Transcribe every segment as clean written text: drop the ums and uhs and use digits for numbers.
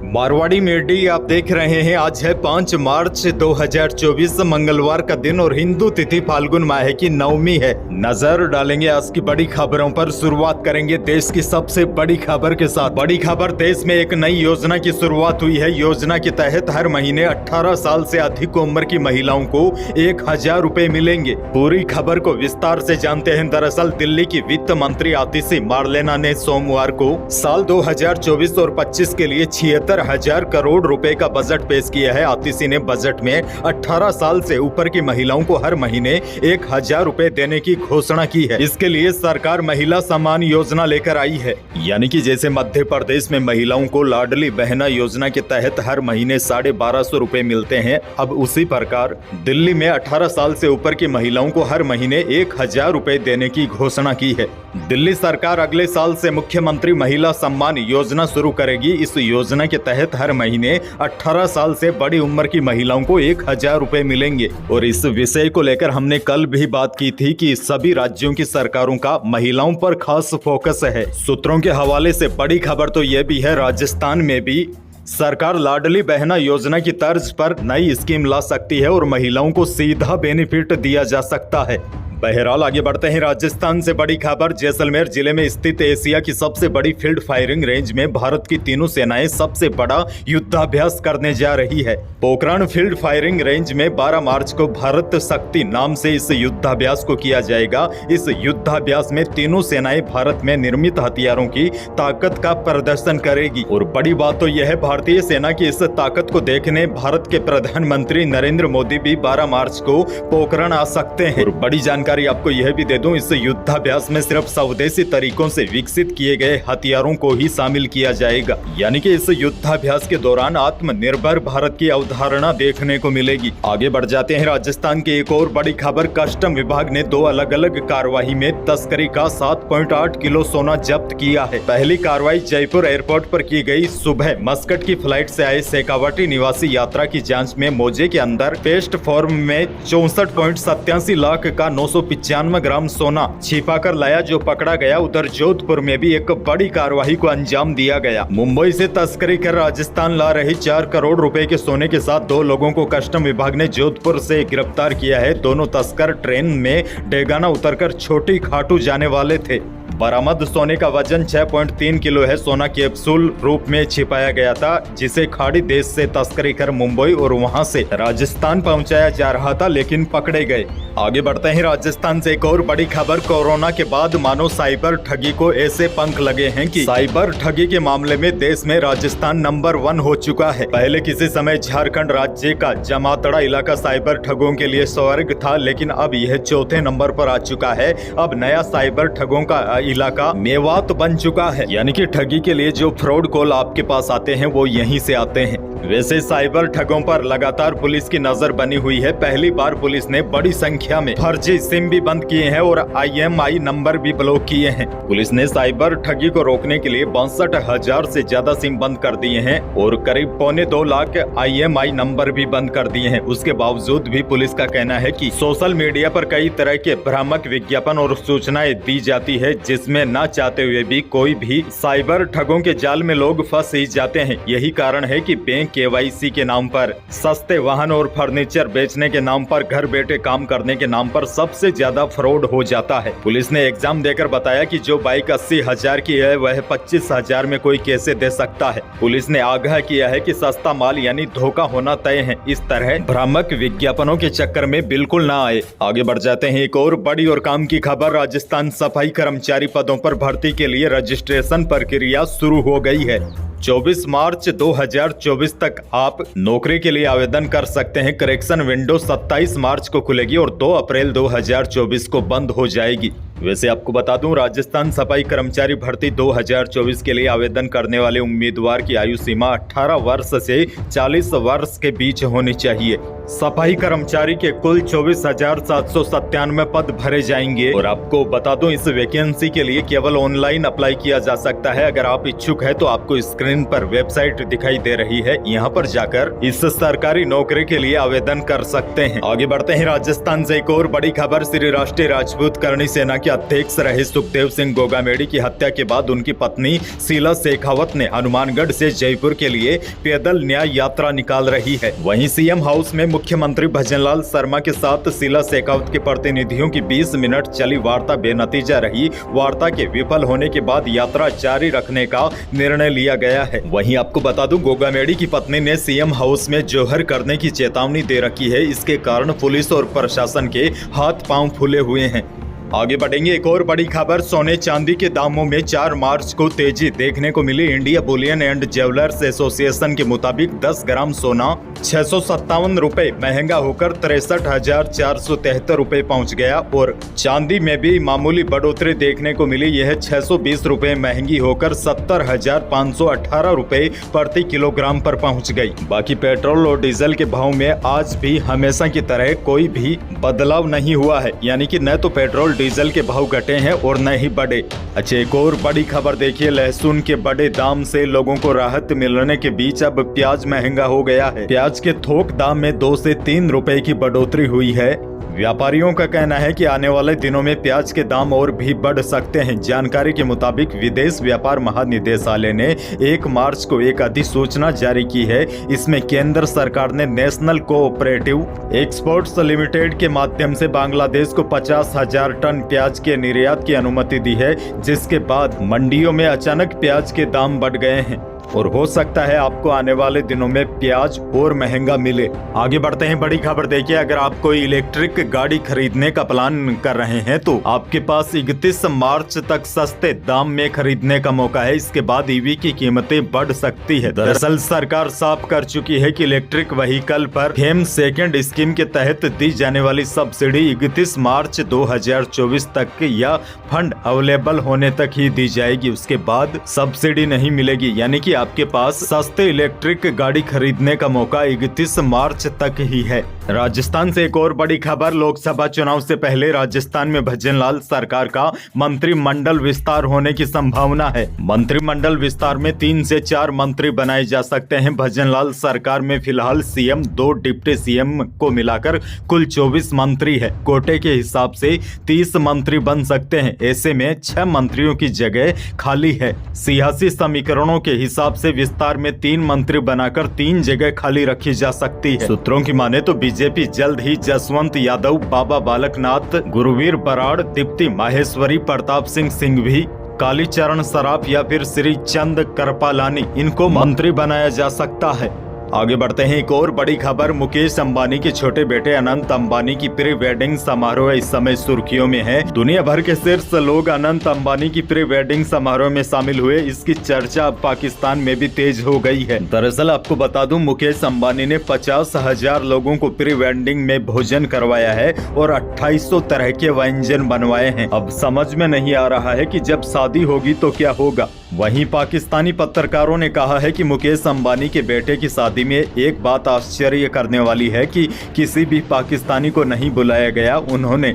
Marwari media आप देख रहे हैं। आज है 5 मार्च 2024 मंगलवार का दिन और हिंदू तिथि फाल्गुन माह की नवमी है। नजर डालेंगे आज की बड़ी खबरों पर। शुरुआत करेंगे देश की सबसे बड़ी खबर के साथ। बड़ी खबर, देश में एक नई योजना की शुरुआत हुई है। योजना के तहत हर महीने 18 साल से अधिक उम्र की महिलाओं को 1000 रुपए मिलेंगे। पूरी खबर को विस्तार से जानते हैं। दरअसल दिल्ली की वित्त मंत्री आतिशी मार्लेना ने सोमवार को साल 2024 और 25 के लिए 76,000 करोड़ रुपए का बजट पेश किया है। आतिशी ने बजट में 18 साल से ऊपर की महिलाओं को हर महीने 1000 रुपए देने की घोषणा की है। इसके लिए सरकार महिला सम्मान योजना लेकर आई है। यानी कि जैसे मध्य प्रदेश में महिलाओं को लाडली बहना योजना के तहत हर महीने 1250 रुपए मिलते हैं, अब उसी प्रकार दिल्ली में 18 साल से ऊपर की महिलाओं को हर महीने 1000 रुपए देने की घोषणा की है। दिल्ली सरकार अगले साल से मुख्यमंत्री महिला सम्मान योजना शुरू करेगी। इस योजना के तहत हर महीने 18 साल से बड़ी उम्र की महिलाओं को 1000 रुपए मिलेंगे। और इस विषय को लेकर हमने कल भी बात की थी कि सभी राज्यों की सरकारों का महिलाओं पर खास फोकस है। सूत्रों के हवाले से बड़ी खबर तो यह भी है, राजस्थान में भी सरकार लाडली बहना योजना की तर्ज पर नई स्कीम ला सकती है और महिलाओं को सीधा बेनिफिट दिया जा सकता है। बहरहाल आगे बढ़ते हैं। राजस्थान से बड़ी खबर, जैसलमेर जिले में स्थित एशिया की सबसे बड़ी फील्ड फायरिंग रेंज में भारत की तीनों सेनाएं सबसे बड़ा युद्धाभ्यास करने जा रही है। पोखरण फील्ड फायरिंग रेंज में 12 मार्च को भारत शक्ति नाम से इस युद्धाभ्यास को किया जाएगा। इस युद्धाभ्यास में तीनों सेनाएं भारत में निर्मित हथियारों की ताकत का प्रदर्शन करेगी। और बड़ी बात तो यह है, भारतीय सेना की इस ताकत को देखने भारत के प्रधानमंत्री नरेंद्र मोदी भी 12 मार्च को पोखरण आ सकते हैं। और बड़ी जानकारी आपको यह भी दे दूं, इस युद्धाभ्यास में सिर्फ स्वदेशी तरीकों से विकसित किए गए हथियारों को ही शामिल किया जाएगा। यानी कि इस युद्धाभ्यास के दौरान आत्मनिर्भर भारत की अवधारणा देखने को मिलेगी। आगे बढ़ जाते हैं। राजस्थान की एक और बड़ी खबर, कस्टम विभाग ने 2 अलग अलग कार्रवाई में तस्करी का 7.8 किलो सोना जब्त किया है। पहली कार्रवाई जयपुर एयरपोर्ट पर की गई। सुबह मस्कट की फ्लाइट से आए शेखावाटी निवासी यात्रा की जांच में मोजे के अंदर पेस्ट फॉर्म में 64.87 लाख का 995 ग्राम सोना छिपा कर लाया, जो पकड़ा गया। उधर जोधपुर में भी एक बड़ी कार्रवाई को अंजाम दिया गया। मुंबई से तस्करी कर राजस्थान ला रही 4 करोड़ रुपए के सोने के साथ 2 लोगों को कस्टम विभाग ने जोधपुर से गिरफ्तार किया है। दोनों तस्कर ट्रेन में डेगाना उतरकर छोटी खाटू जाने वाले थे। बरामद सोने का वजन 6.3 किलो है। सोना कैप्सूल रूप में छिपाया गया था, जिसे खाड़ी देश से तस्करी कर मुंबई और वहां से राजस्थान पहुंचाया जा रहा था, लेकिन पकड़े गए। आगे बढ़ते हैं। राजस्थान से एक और बड़ी खबर, कोरोना के बाद मानो साइबर ठगी को ऐसे पंख लगे हैं कि साइबर ठगी के मामले में देश में राजस्थान नंबर 1 हो चुका है। पहले किसी समय झारखंड राज्य का जमातड़ा इलाका साइबर ठगों के लिए स्वर्ग था, लेकिन अब यह 4थे नंबर पर आ चुका है। अब नया साइबर ठगों का इलाका मेवात बन चुका है। यानी कि ठगी के लिए जो फ्रॉड कॉल आपके पास आते हैं वो यहीं से आते हैं। वैसे साइबर ठगों पर लगातार पुलिस की नजर बनी हुई है। पहली बार पुलिस ने बड़ी संख्या में फर्जी सिम भी बंद किए हैं और IMEI नंबर भी ब्लॉक किए हैं। पुलिस ने साइबर ठगी को रोकने के लिए 62,000 से ज्यादा सिम बंद कर दिए हैं और करीब 2.25 लाख IMEI नंबर भी बंद कर दिए हैं। उसके बावजूद भी पुलिस का कहना है कि सोशल मीडिया पर कई तरह के भ्रामक विज्ञापन और सूचनाएं दी जाती है, जिसमें ना चाहते हुए भी कोई भी साइबर ठगों के जाल में लोग फंस ही जाते हैं। यही कारण है कि बैंक KYC के नाम पर, सस्ते वाहन और फर्नीचर बेचने के नाम पर, घर बैठे काम करने के नाम पर सबसे ज्यादा फ्रॉड हो जाता है। पुलिस ने एग्जाम देकर बताया कि जो बाइक 80,000 की है वह 25,000 में कोई कैसे दे सकता है। पुलिस ने आगाह किया है कि सस्ता माल यानी धोखा होना तय है। इस तरह भ्रामक विज्ञापनों के चक्कर में बिल्कुल ना आए। आगे बढ़ जाते हैं। एक और बड़ी और काम की खबर, राजस्थान सफाई कर्मचारी पदों पर भर्ती के लिए रजिस्ट्रेशन प्रक्रिया शुरू हो गई है। 24 मार्च 2024 तक आप नौकरी के लिए आवेदन कर सकते हैं। करेक्शन विंडो 27 मार्च को खुलेगी और 2 अप्रैल 2024 को बंद हो जाएगी। वैसे आपको बता दूं, राजस्थान सफाई कर्मचारी भर्ती 2024 के लिए आवेदन करने वाले उम्मीदवार की आयु सीमा 18 वर्ष से 40 वर्ष के बीच होनी चाहिए। सफाई कर्मचारी के कुल 24,797 पद भरे जाएंगे। और आपको बता दूं, इस वैकेंसी के लिए केवल ऑनलाइन अप्लाई किया जा सकता है। अगर आप इच्छुक है तो आपको स्क्रीन पर वेबसाइट दिखाई दे रही है, यहाँ पर जाकर इस सरकारी नौकरी के लिए आवेदन कर सकते हैं। आगे बढ़ते हैं। राजस्थान से एक और बड़ी खबर, श्री राष्ट्रीय राजपूत करणी सेना के अध्यक्ष रहे सुखदेव सिंह गोगामेड़ी की हत्या के बाद उनकी पत्नी शीला शेखावत ने हनुमानगढ़ से जयपुर के लिए पैदल न्याय यात्रा निकाल रही है। वहीं सीएम हाउस में मुख्यमंत्री भजनलाल शर्मा के साथ शीला शेखावत के प्रतिनिधियों की 20 मिनट चली वार्ता बेनतीजा रही। वार्ता के विफल होने के बाद यात्रा जारी रखने का निर्णय लिया गया है। वहीं आपको बता दूं, गोगामेड़ी की पत्नी ने सीएम हाउस में जोहर करने की चेतावनी दे रखी है। इसके कारण पुलिस और प्रशासन के हाथ पांव फूले हुए हैं। आगे बढ़ेंगे, एक और बड़ी खबर। सोने चांदी के दामों में 4 मार्च को तेजी देखने को मिली। India Bullion and Jewellers Association के मुताबिक 10 ग्राम सोना 657 रुपए महंगा होकर 63,473 रुपए पहुंच गया और चांदी में भी मामूली बढ़ोतरी देखने को मिली। यह 620 रुपए महंगी होकर 70,518 रुपए प्रति किलोग्राम पर पहुंच गई। बाकी पेट्रोल और डीजल के भाव में आज भी हमेशा की तरह कोई भी बदलाव नहीं हुआ है, यानी कि न तो पेट्रोल डीजल के भाव घटे हैं और न ही बढ़े। अच्छा, एक और बड़ी खबर देखिए, लहसुन के बड़े दाम से लोगों को राहत मिलने के बीच अब प्याज महंगा हो गया है। प्याज के थोक दाम में 2 से 3 रुपए की बढ़ोतरी हुई है। व्यापारियों का कहना है कि आने वाले दिनों में प्याज के दाम और भी बढ़ सकते हैं। जानकारी के मुताबिक विदेश व्यापार महानिदेशालय ने 1 मार्च को एक अधिसूचना जारी की है। इसमें केंद्र सरकार ने नेशनल कोऑपरेटिव एक्सपोर्ट्स लिमिटेड के माध्यम से बांग्लादेश को 50,000 टन प्याज के निर्यात की अनुमति दी है, जिसके बाद मंडियों में अचानक प्याज के दाम बढ़ गए हैं और हो सकता है आपको आने वाले दिनों में प्याज और महंगा मिले। आगे बढ़ते हैं, बड़ी खबर देखिए, अगर आप कोई इलेक्ट्रिक गाड़ी खरीदने का प्लान कर रहे हैं तो आपके पास 31 मार्च तक सस्ते दाम में खरीदने का मौका है। इसके बाद ईवी की कीमतें बढ़ सकती है। दरअसल सरकार साफ कर चुकी है कि इलेक्ट्रिक व्हीकल पर फेम सेकेंड स्कीम के तहत दी जाने वाली सब्सिडी 31 मार्च 2024 तक या फंड अवेलेबल होने तक ही दी जाएगी। उसके बाद सब्सिडी नहीं मिलेगी, यानी कि आपके पास सस्ते इलेक्ट्रिक गाड़ी खरीदने का मौका 31 मार्च तक ही है। राजस्थान से एक और बड़ी खबर, लोकसभा चुनाव से पहले राजस्थान में भजनलाल सरकार का मंत्रिमंडल विस्तार होने की संभावना है। मंत्रिमंडल विस्तार में 3 से 4 मंत्री बनाए जा सकते हैं। भजनलाल सरकार में फिलहाल सीएम, 2 डिप्टी सीएम को मिलाकर कुल 24 मंत्री है। कोटे के हिसाब से 30 मंत्री बन सकते हैं। ऐसे में 6 मंत्रियों की जगह खाली है। सियासी समीकरणों के हिसाब से विस्तार में 3 मंत्री बनाकर 3 जगह खाली रखी जा सकती है। सूत्रों की माने तो बीजेपी जल्द ही जसवंत यादव, बाबा बालकनाथ, गुरुवीर बराड़, दीप्ति माहेश्वरी, प्रताप सिंह सिंघवी, कालीचरण सराफ या फिर श्री चंद करपालानी, इनको मंत्री बनाया जा सकता है। आगे बढ़ते हैं, एक और बड़ी खबर, मुकेश अंबानी के छोटे बेटे अनंत अंबानी की प्री वेडिंग समारोह इस समय सुर्खियों में है। दुनिया भर के शीर्ष लोग अनंत अंबानी की प्री वेडिंग समारोह में शामिल हुए। इसकी चर्चा अब पाकिस्तान में भी तेज हो गई है। दरअसल आपको बता दूं, मुकेश अंबानी ने 50,000 लोगों को प्री वेडिंग में भोजन करवाया है और 2800 तरह के व्यंजन बनवाए हैं। अब समझ में नहीं आ रहा है कि जब शादी होगी तो क्या होगा। वहीं पाकिस्तानी पत्रकारों ने कहा है कि मुकेश अंबानी के बेटे की शादी में एक बात आश्चर्य करने वाली है कि किसी भी पाकिस्तानी को नहीं बुलाया गया। उन्होंने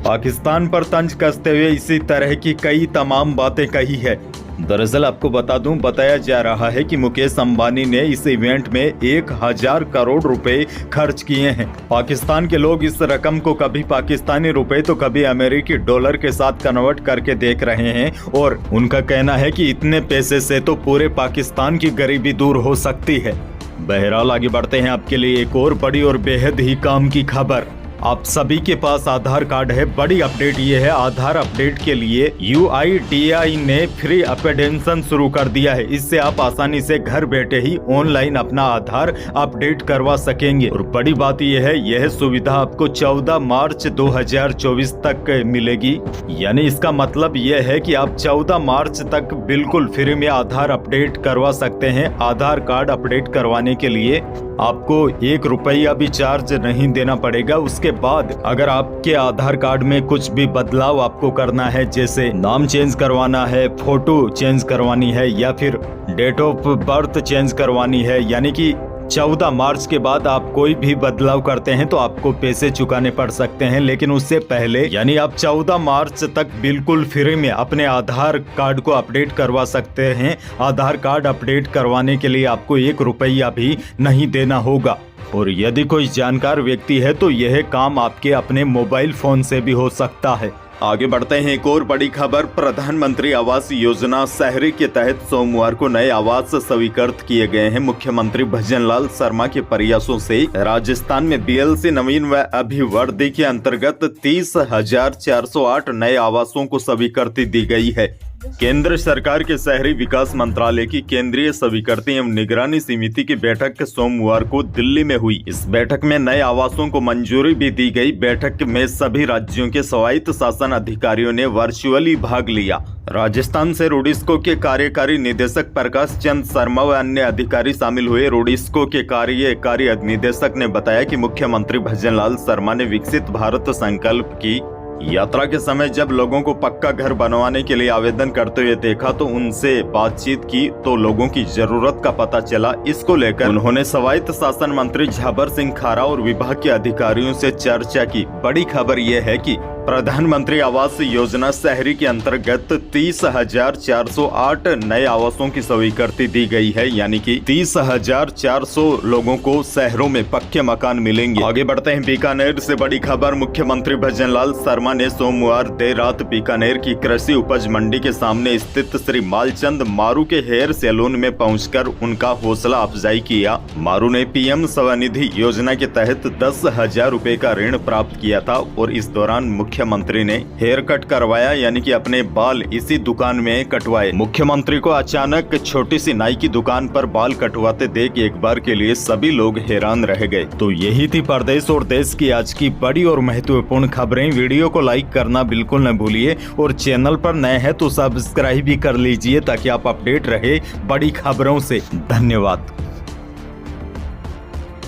पाकिस्तान पर तंज कसते हुए इसी तरह की कई तमाम बातें कही है। दरअसल आपको बता दूं, बताया जा रहा है कि मुकेश अंबानी ने इस इवेंट में 1000 करोड़ रुपए खर्च किए हैं। पाकिस्तान के लोग इस रकम को कभी पाकिस्तानी रुपए तो कभी अमेरिकी डॉलर के साथ कन्वर्ट करके देख रहे हैं और उनका कहना है कि इतने पैसे से तो पूरे पाकिस्तान की गरीबी दूर हो सकती है। बहरहाल आगे बढ़ते हैं, आपके लिए एक और बड़ी और बेहद ही काम की खबर। आप सभी के पास आधार कार्ड है। बड़ी अपडेट ये है, आधार अपडेट के लिए UIDAI ने फ्री अपडेशन शुरू कर दिया है। इससे आप आसानी से घर बैठे ही ऑनलाइन अपना आधार अपडेट करवा सकेंगे। और बड़ी बात यह है, यह सुविधा आपको 14 मार्च 2024 तक मिलेगी। यानी इसका मतलब यह है कि आप 14 मार्च तक बिल्कुल फ्री में आधार अपडेट करवा सकते हैं। आधार कार्ड अपडेट करवाने के लिए आपको 1 रुपया भी चार्ज नहीं देना पड़ेगा। उसके बाद अगर आपके आधार कार्ड में कुछ भी बदलाव आपको करना है, जैसे नाम चेंज करवाना है, फोटो चेंज करवानी है या फिर डेट ऑफ बर्थ चेंज करवानी है, यानी कि 14 मार्च के बाद आप कोई भी बदलाव करते हैं तो आपको पैसे चुकाने पड़ सकते हैं। लेकिन उससे पहले यानी आप 14 मार्च तक बिल्कुल फ्री में अपने आधार कार्ड को अपडेट करवा सकते हैं। आधार कार्ड अपडेट करवाने के लिए आपको 1 रुपया भी नहीं देना होगा। और यदि कोई जानकार व्यक्ति है तो यह काम आपके अपने मोबाइल फोन से भी हो सकता है। आगे बढ़ते हैं, एक और बड़ी खबर। प्रधानमंत्री आवास योजना शहरी के तहत सोमवार को नए आवास स्वीकृत किए गए हैं। मुख्यमंत्री भजनलाल शर्मा के प्रयासों से राजस्थान में बीएलसी नवीन व अभिवृद्धि के अंतर्गत 30,408 नए आवासों को स्वीकृति दी गई है। केंद्र सरकार के शहरी विकास मंत्रालय की केंद्रीय स्वीकृति एवं निगरानी समिति की बैठक सोमवार को दिल्ली में हुई। इस बैठक में नए आवासों को मंजूरी भी दी गई। बैठक में सभी राज्यों के स्वायत्त शासन अधिकारियों ने वर्चुअली भाग लिया। राजस्थान से रोडिस्को के कार्यकारी निदेशक प्रकाश चंद शर्मा व अन्य अधिकारी शामिल हुए। रोडिस्को के कार्यकारी निदेशक ने बताया कि मुख्यमंत्री भजनलाल शर्मा ने विकसित भारत संकल्प की यात्रा के समय जब लोगों को पक्का घर बनवाने के लिए आवेदन करते हुए देखा तो उनसे बातचीत की तो लोगों की जरूरत का पता चला। इसको लेकर उन्होंने स्वायत्त शासन मंत्री झाबर सिंह खारा और विभाग के अधिकारियों से चर्चा की। बड़ी खबर यह है कि प्रधानमंत्री आवास योजना शहरी के अंतर्गत 30,408 नए आवासों की स्वीकृति दी गई है, यानी कि 30,400 लोगों को शहरों में पक्के मकान मिलेंगे। आगे बढ़ते हैं, बीकानेर से बड़ी खबर। मुख्यमंत्री भजनलाल शर्मा ने सोमवार देर रात बीकानेर की कृषि उपज मंडी के सामने स्थित श्री मालचंद मारू के हेयर सैलून में पहुंचकर उनका हौसला अफजाई किया। मारू ने पीएम स्वनिधि योजना के तहत 10,000 रुपए का ऋण प्राप्त किया था और इस दौरान मुख्यमंत्री ने हेयर कट करवाया, यानी कि अपने बाल इसी दुकान में कटवाए। मुख्यमंत्री को अचानक छोटी सी नाई की दुकान पर बाल कटवाते देख एक बार के लिए सभी लोग हैरान रह गए। तो यही थी प्रदेश और देश की आज की बड़ी और महत्वपूर्ण खबरें। वीडियो को लाइक करना बिल्कुल न भूलिए और चैनल पर नए हैं तो सब्सक्राइब भी कर लीजिए ताकि आप अपडेट रहे बड़ी खबरों से। धन्यवाद।